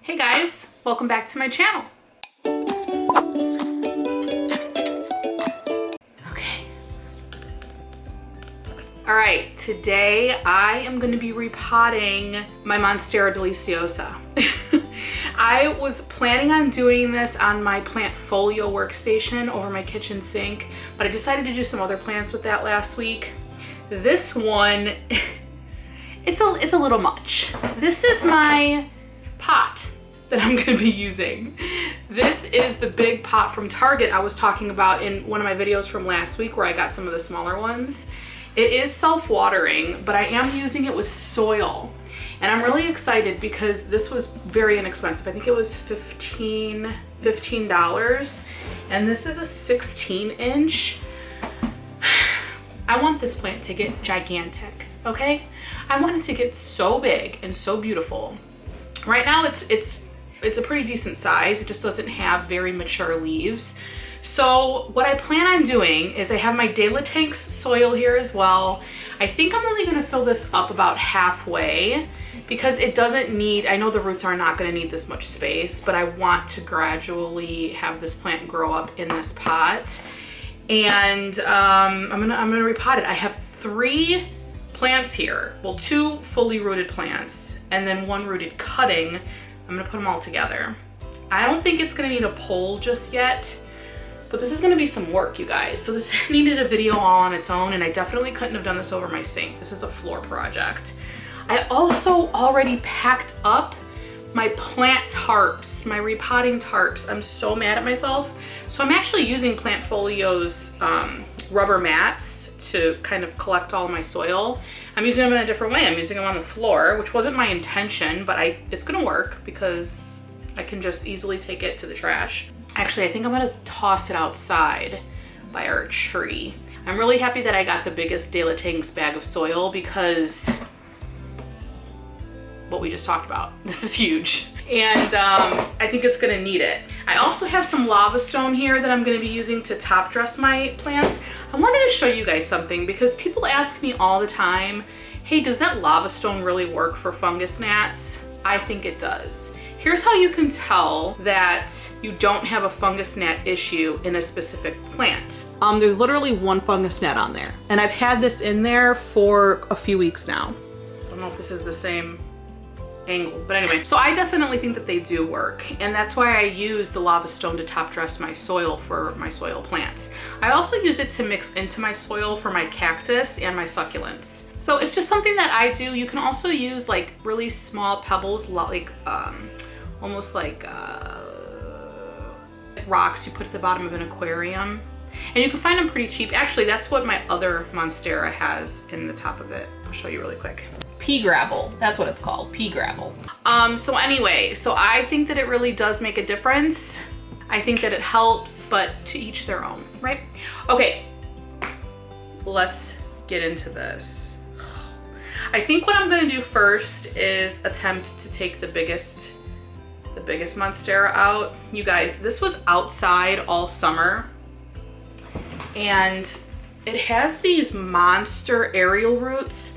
Hey guys, welcome back to my channel. Okay. All right, today I am going to be repotting my Monstera Deliciosa. I was planning on doing this on my Plantfolio workstation over my kitchen sink, but I decided to do some other plants with that last week. This one, it's a little much. This is my pot that I'm gonna be using. This is the big pot from Target I was talking about in one of my videos from last week where I got some of the smaller ones. It is self-watering, but I am using it with soil. And I'm really excited because this was very inexpensive. I think it was $15. And this is a 16-inch. I want this plant to get gigantic, okay? I want it to get so big and so beautiful. Right now it's a pretty decent size. It just doesn't have very mature leaves. So what I plan on doing is I have my Delitanks soil here as well. I think I'm only gonna fill this up about halfway because it doesn't need, I know the roots are not gonna need this much space, but I want to gradually have this plant grow up in this pot. And I'm gonna repot it. I have 3 plants here. Well, 2 fully rooted plants and then 1 rooted cutting. I'm gonna put them all together. I don't think it's gonna need a pole just yet, but this is gonna be some work, you guys. So this needed a video all on its own, and I definitely couldn't have done this over my sink. This is a floor project. I also already packed up my plant tarps, my repotting tarps. I'm so mad at myself. So I'm actually using Plantfolio's rubber mats to kind of collect all of my soil. I'm using them in a different way. I'm using them on the floor, which wasn't my intention, but it's gonna work because I can just easily take it to the trash. Actually, I think I'm gonna toss it outside by our tree. I'm really happy that I got the biggest Delitanks bag of soil because what we just talked about. This is huge. And I think it's gonna need it. I also have some lava stone here that I'm gonna be using to top dress my plants. I wanted to show you guys something because people ask me all the time, hey, does that lava stone really work for fungus gnats? I think it does. Here's how you can tell that you don't have a fungus gnat issue in a specific plant. There's literally 1 fungus gnat on there, and I've had this in there for a few weeks now. I don't know if this is the same angle, but anyway. So I definitely think that they do work, and that's why I use the lava stone to top dress my soil for my soil plants. I also use it to mix into my soil for my cactus and my succulents. So it's just something that I do. You can also use like really small pebbles, like almost like rocks you put at the bottom of an aquarium. And you can find them pretty cheap. Actually, that's what my other Monstera has in the top of it. I'll show you really quick. Pea Gravel, that's what it's called, Pea Gravel. So anyway, so I think that it really does make a difference. I think that it helps, but to each their own, right? Okay, let's get into this. I think what I'm gonna do first is attempt to take the biggest Monstera out. You guys, this was outside all summer, and it has these monster aerial roots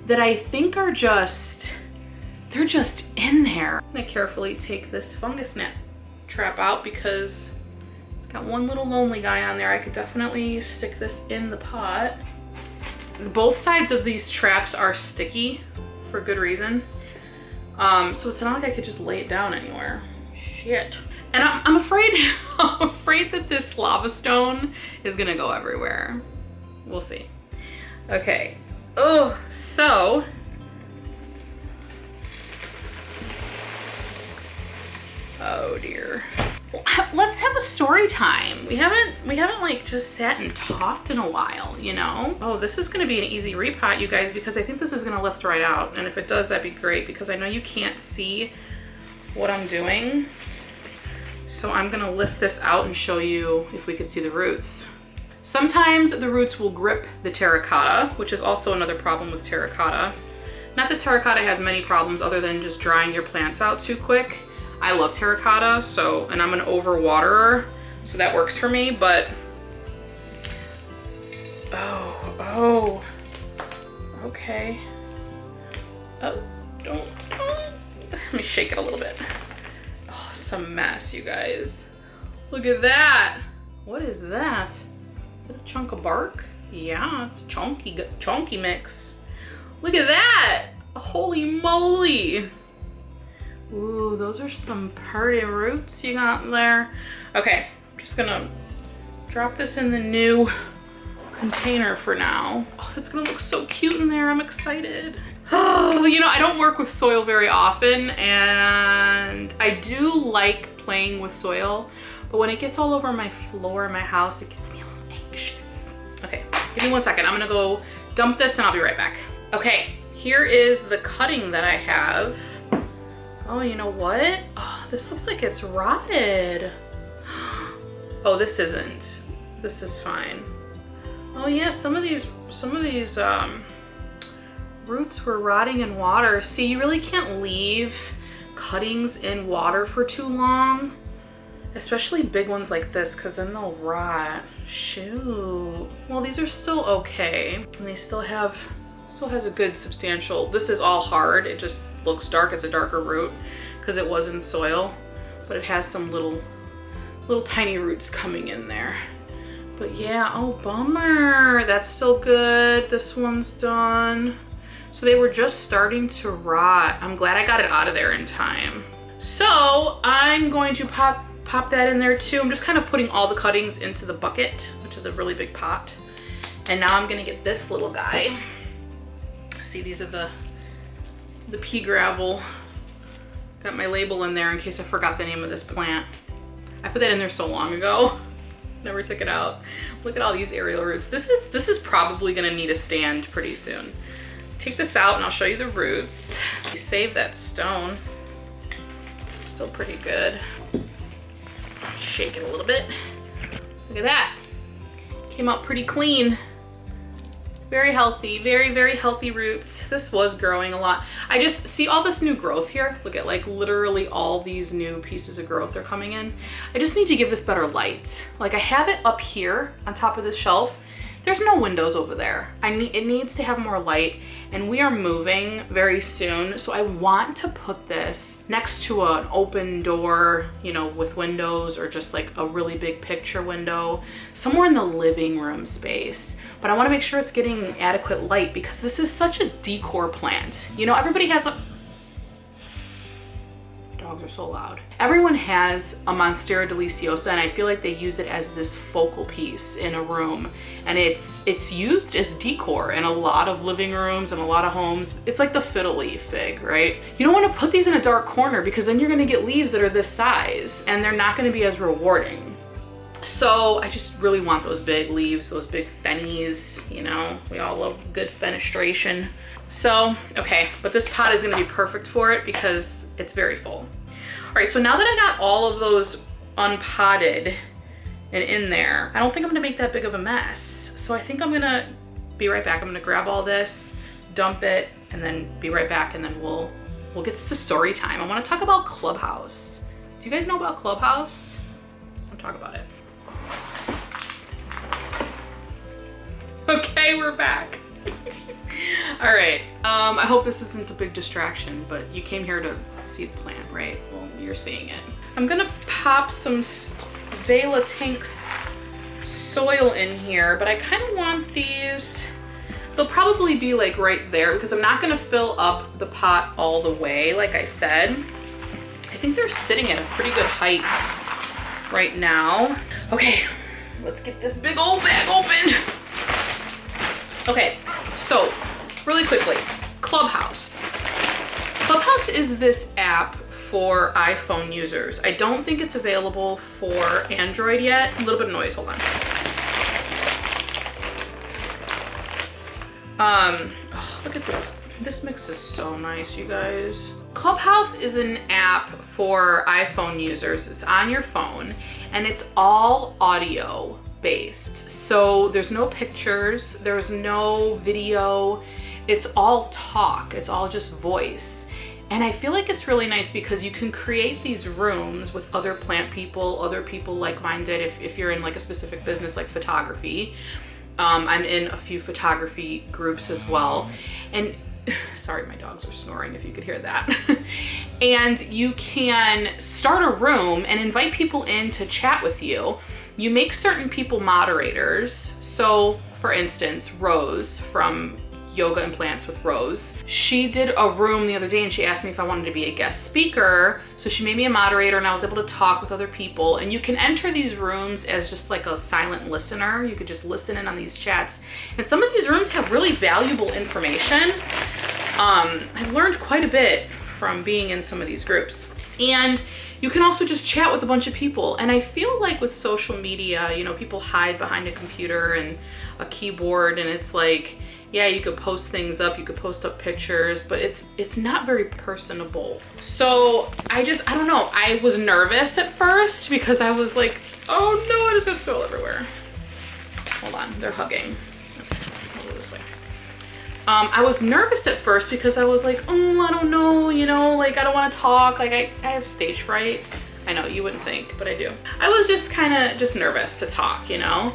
that I think are they're just in there. I'm gonna carefully take this fungus net trap out because it's got 1 little lonely guy on there. I could definitely stick this in the pot. Both sides of these traps are sticky for good reason. So it's not like I could just lay it down anywhere. Shit. And I'm afraid, I'm afraid that this lava stone is gonna go everywhere. We'll see. Okay. Oh, so oh dear. Let's have a story time. We haven't like just sat and talked in a while, you know? Oh, this is gonna be an easy repot, you guys, because I think this is gonna lift right out. And if it does, that'd be great because I know you can't see what I'm doing. So I'm gonna lift this out and show you if we could see the roots. Sometimes the roots will grip the terracotta, which is also another problem with terracotta. Not that terracotta has many problems other than just drying your plants out too quick. I love terracotta, and I'm an overwaterer, so that works for me, but oh, okay. Oh, don't. Let me shake it a little bit. some mess, you guys. Look at that. What is that? Is that a chunk of bark? Yeah, it's chunky mix. Look at that. Holy moly. Ooh, those are some pretty roots you got there. Okay, I'm just gonna drop this in the new container for now. Oh, that's gonna look so cute in there. I'm excited. Oh, you know, I don't work with soil very often, and I do like playing with soil, but when it gets all over my floor in my house, it gets me a little anxious. Okay, give me 1 second. I'm gonna go dump this and I'll be right back. Okay, here is the cutting that I have. Oh, you know what? Oh, this looks like it's rotted. Oh, this isn't. This is fine. Oh yeah, some of these roots were rotting in water. See, you really can't leave cuttings in water for too long, especially big ones like this, because then they'll rot. Shoot. Well, these are still okay, and they still has a good substantial. This is all hard. It just looks dark. It's a darker root because it was in soil, but it has some little tiny roots coming in there. But yeah, oh bummer. That's still good. This one's done. So they were just starting to rot. I'm glad I got it out of there in time. So I'm going to pop that in there too. I'm just kind of putting all the cuttings into the bucket, into the really big pot. And now I'm gonna get this little guy. See, these are the Pea Gravel. Got my label in there in case I forgot the name of this plant. I put that in there so long ago. Never took it out. Look at all these aerial roots. This is probably gonna need a stand pretty soon. Take this out and I'll show you the roots. You save that stone. Still pretty good. Shake it a little bit. Look at that. Came out pretty clean. Very healthy, very, very healthy roots. This was growing a lot. I just see all this new growth here. Look at like literally all these new pieces of growth are coming in. I just need to give this better light. Like I have it up here on top of this shelf. There's no windows over there. It needs to have more light, and we are moving very soon. So I want to put this next to an open door, you know, with windows, or just like a really big picture window, somewhere in the living room space. But I want to make sure it's getting adequate light because this is such a decor plant. You know, everybody has a... Dogs are so loud. Everyone has a Monstera Deliciosa, and I feel like they use it as this focal piece in a room, and it's used as decor in a lot of living rooms and a lot of homes. It's like the fiddle leaf fig, right? You don't want to put these in a dark corner because then you're going to get leaves that are this size and they're not going to be as rewarding. So I just really want those big leaves, those big fennies, you know, we all love good fenestration. So, okay, but this pot is gonna be perfect for it because it's very full. All right, so now that I got all of those unpotted and in there, I don't think I'm gonna make that big of a mess. So I think I'm gonna be right back. I'm gonna grab all this, dump it, and then be right back, and then we'll get to story time. I wanna talk about Clubhouse. Do you guys know about Clubhouse? I'll talk about it. Okay, we're back. All right, I hope this isn't a big distraction, but you came here to see the plant, right? Well, you're seeing it. I'm gonna pop some De La Tank's soil in here, but I kind of want these, they'll probably be like right there because I'm not gonna fill up the pot all the way, like I said. I think they're sitting at a pretty good height right now. Okay, let's get this big old bag open. Okay, so really quickly, Clubhouse. Clubhouse is this app for iPhone users. I don't think it's available for Android yet. A little bit of noise, hold on. Oh, look at this. This mix is so nice, you guys. Clubhouse is an app for iPhone users. It's on your phone and it's all audio based. So there's no pictures, there's no video, it's all talk, it's all just voice. And I feel like it's really nice because you can create these rooms with other plant people, other people like-minded, if you're in like a specific business like photography. I'm in a few photography groups as well. And sorry, my dogs are snoring if you could hear that. And you can start a room and invite people in to chat with you. You make certain people moderators. So for instance, Rose from Yoga and Plants with Rose, she did a room the other day and she asked me if I wanted to be a guest speaker. So she made me a moderator and I was able to talk with other people. And you can enter these rooms as just like a silent listener. You could just listen in on these chats. And some of these rooms have really valuable information. I've learned quite a bit from being in some of these groups. And you can also just chat with a bunch of people. And I feel like with social media, you know, people hide behind a computer and a keyboard, and it's like, yeah, you could post things up, you could post up pictures, but it's not very personable. So I don't know. I was nervous at first because I was like, oh no, I just got soil everywhere. Hold on, they're hugging. I'll go this way. I was nervous at first because I was like, oh, I don't know, you know, like I don't want to talk. Like I have stage fright. I know you wouldn't think, but I do. I was just kind of just nervous to talk, you know?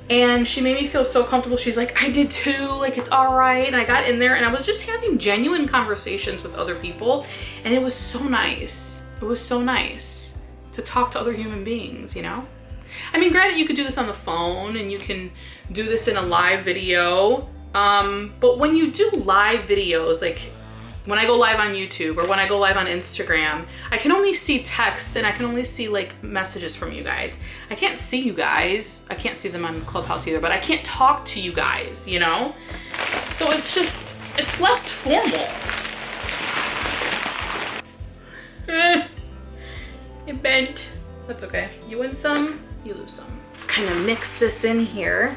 And she made me feel so comfortable. She's like, I did too, like it's all right. And I got in there and I was just having genuine conversations with other people. And it was so nice. It was so nice to talk to other human beings, you know? I mean, granted, you could do this on the phone and you can do this in a live video. But when you do live videos, like when I go live on YouTube or when I go live on Instagram, I can only see texts and I can only see like messages from you guys. I can't see you guys. I can't see them on Clubhouse either, but I can't talk to you guys, you know? So it's less formal. It bent. That's okay. You win some, you lose some. Kind of mix this in here.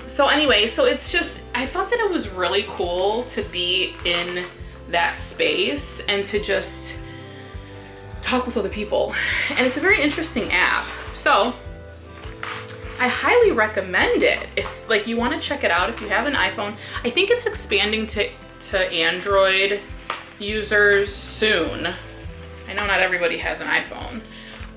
So anyway, so it's just, I thought that it was really cool to be in that space and to just talk with other people. And it's a very interesting app. So I highly recommend it. If like you want to check it out, if you have an iPhone, I think it's expanding to Android users soon. I know not everybody has an iPhone.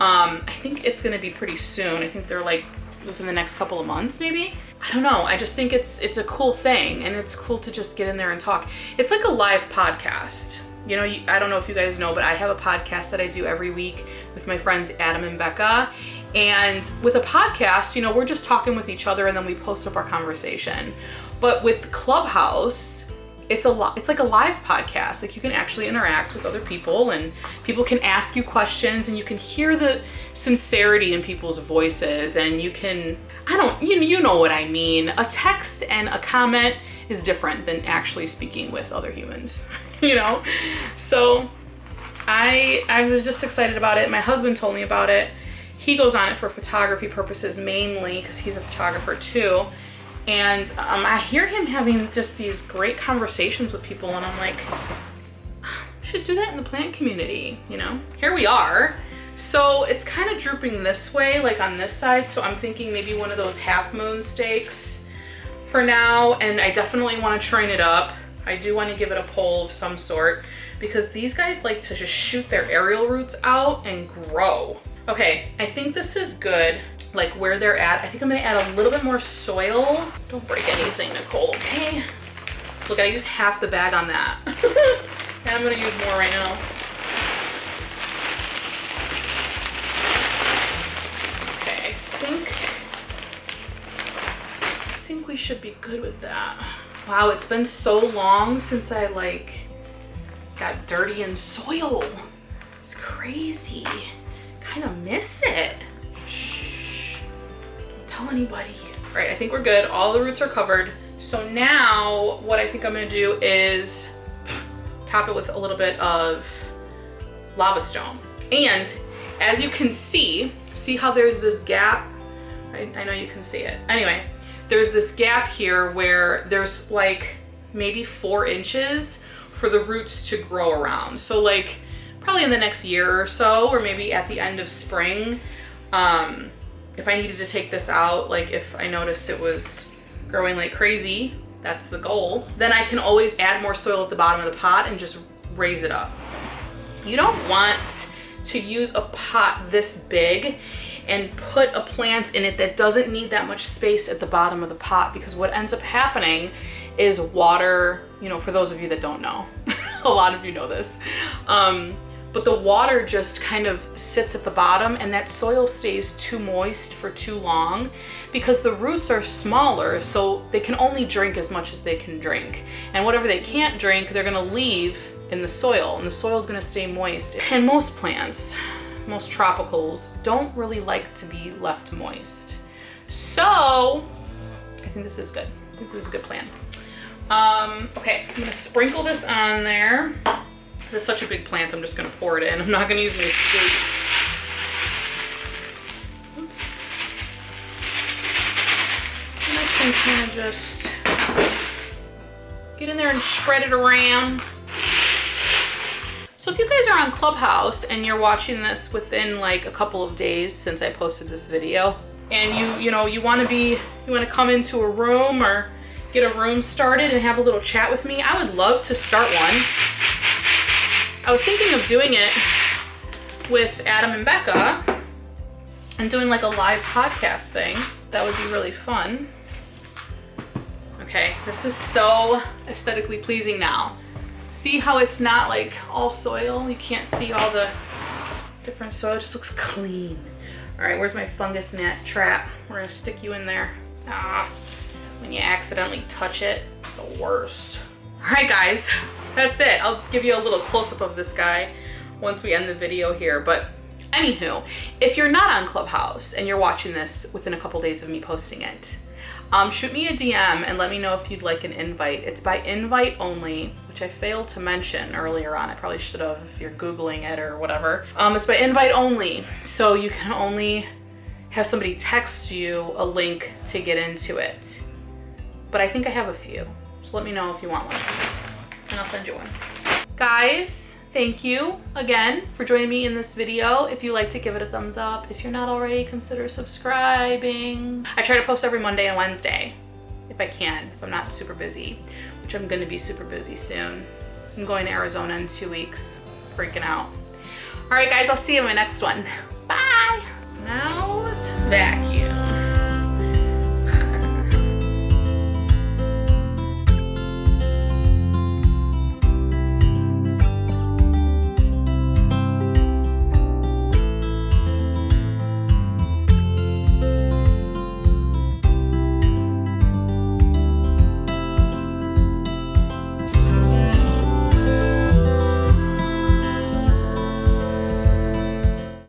I think it's going to be pretty soon. I think they're like within the next couple of months, maybe. I don't know. I just think it's a cool thing, and it's cool to just get in there and talk. It's like a live podcast. You know, I don't know if you guys know, but I have a podcast that I do every week with my friends Adam and Becca. And with a podcast, you know, we're just talking with each other and then we post up our conversation. But with Clubhouse, it's like a live podcast. Like you can actually interact with other people and people can ask you questions and you can hear the sincerity in people's voices, and you can, you know what I mean. A text and a comment is different than actually speaking with other humans, you know? So I was just excited about it. My husband told me about it. He goes on it for photography purposes mainly because he's a photographer too. And I hear him having just these great conversations with people, and I'm like, we should do that in the plant community, you know? Here we are. So it's kind of drooping this way, like on this side. So I'm thinking maybe one of those half moon stakes for now. And I definitely want to train it up. I do want to give it a pole of some sort because these guys like to just shoot their aerial roots out and grow. Okay, I think this is good. Like where they're at. I think I'm gonna add a little bit more soil. Don't break anything, Nicole, okay? Look, I used half the bag on that. And I'm gonna use more right now. Okay, I think we should be good with that. Wow, it's been so long since I like got dirty in soil. It's crazy. Kind of miss it. Tell anybody. All right, I think we're good. All the roots are covered. So now what I think I'm gonna do is top it with a little bit of lava stone. And as you can see how there's this gap? I know you can see it. Anyway, there's this gap here where there's like maybe 4 inches for the roots to grow around. So like probably in the next year or so, or maybe at the end of spring, if I needed to take this out, like if I noticed it was growing like crazy, that's the goal, then I can always add more soil at the bottom of the pot and just raise it up. You don't want to use a pot this big and put a plant in it that doesn't need that much space at the bottom of the pot, because what ends up happening is water you know, for those of you that don't know, a lot of you know this, but the water just kind of sits at the bottom and that soil stays too moist for too long because the roots are smaller, so they can only drink as much as they can drink. And whatever they can't drink, they're gonna leave in the soil, and the soil is gonna stay moist. And most plants, most tropicals, don't really like to be left moist. So I think this is good. This is a good plan. Okay, I'm gonna sprinkle this on there. This is such a big plant, I'm just gonna pour it in. I'm not gonna use my scoop. Oops. And I can kind of just get in there and spread it around. So if you guys are on Clubhouse and you're watching this within like a couple of days since I posted this video, and you want to come into a room or get a room started and have a little chat with me, I would love to start one. I was thinking of doing it with Adam and Becca and doing like a live podcast thing. That would be really fun. Okay, this is so aesthetically pleasing now. See how it's not like all soil? You can't see all the different soil, it just looks clean. All right, where's my fungus net trap? We're gonna stick you in there. When you accidentally touch it, it's the worst. All right, guys, that's it. I'll give you a little close-up of this guy once we end the video here. But anywho, if you're not on Clubhouse and you're watching this within a couple days of me posting it, shoot me a DM and let me know if you'd like an invite. It's by invite only, which I failed to mention earlier on. I probably should have if you're Googling it or whatever. It's by invite only, so you can only have somebody text you a link to get into it. But I think I have a few, so let me know if you want one, and I'll send you one. Guys, thank you again for joining me in this video. If you liked it, give it a thumbs up. If you're not already, consider subscribing. I try to post every Monday and Wednesday, if I can, if I'm not super busy, which I'm gonna be super busy soon. I'm going to Arizona in 2 weeks, freaking out. All right, guys, I'll see you in my next one. Bye. Now to vacuum.